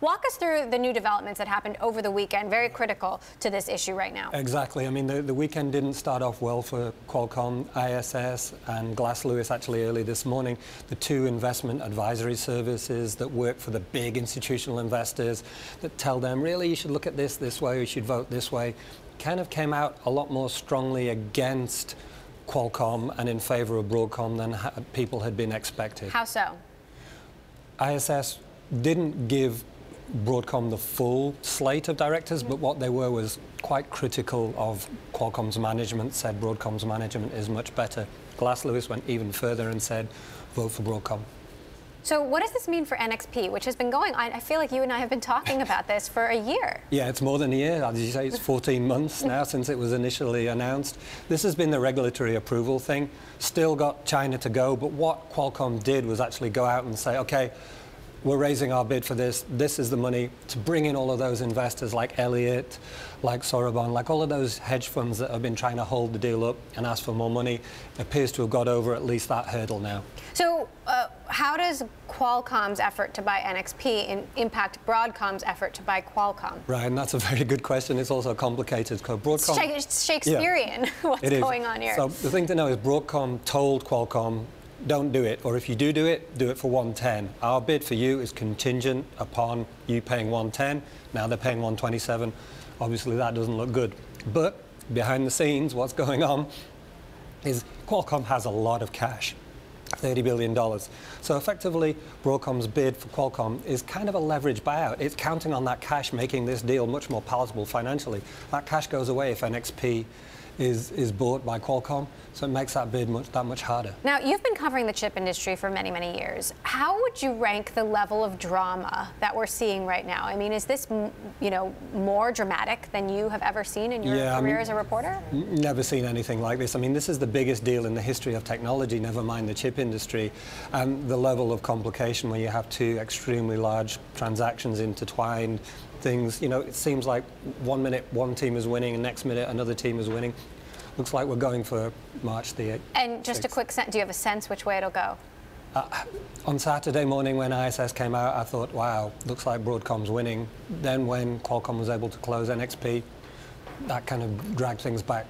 Walk us through the new developments that happened over the weekend, very critical to this issue right now. Exactly. I mean, the weekend didn't start off well for Qualcomm, ISS, and Glass Lewis actually early this morning. The two investment advisory services that work for the big institutional investors that tell them, really, you should look at this way, you should vote this way, kind of came out a lot more strongly against Qualcomm and in favor of Broadcom than people had been expecting. How so? ISS didn't give Broadcom the full slate of directors, but what they were was quite critical of Qualcomm's management, said Broadcom's management is much better. Glass Lewis went even further and said, vote for Broadcom. So what does this mean for NXP, which has been going on? I feel like you and I have been talking about this for a year. Yeah, it's more than a year. As you say, it's 14 months now since it was initially announced. This has been the regulatory approval thing. Still got China to go, but what Qualcomm did was actually go out and say, okay, we're raising our bid for this. This is the money to bring in all of those investors like Elliott, like Sorobon, like all of those hedge funds that have been trying to hold the deal up and ask for more money. It appears to have got over at least that hurdle now. So how does Qualcomm's effort to buy NXP impact Broadcom's effort to buy Qualcomm? Right, and that's a very good question. It's also complicated because Broadcom... It's Shakespearean, yeah, what's going on here. So the thing to know is Broadcom told Qualcomm, don't do it, or if you do it for 110. Our bid for you is contingent upon you paying 110. Now they're paying 127. Obviously that doesn't look good. But behind the scenes, what's going on is Qualcomm has a lot of cash. $30 billion. So effectively, Broadcom's bid for Qualcomm is kind of a leverage buyout. It's counting on that cash making this deal much more palatable financially. That cash goes away if NXP is bought by Qualcomm, so it makes that bid that much harder. Now, you've been covering the chip industry for many, many years. How would you rank the level of drama that we're seeing right now? I mean, is this, more dramatic than you have ever seen in your career as a reporter? Never seen anything like this. I mean, this is the biggest deal in the history of technology, never mind the chip industry. And the level of complication when you have two extremely large transactions intertwined, things, it seems like 1 minute one team is winning and next minute another team is winning. Looks like we're going for March the 8th. And just a quick sense, do you have a sense which way it'll go? On Saturday morning when ISS came out, I thought, wow, looks like Broadcom's winning. Then when Qualcomm was able to close NXP, that kind of dragged things back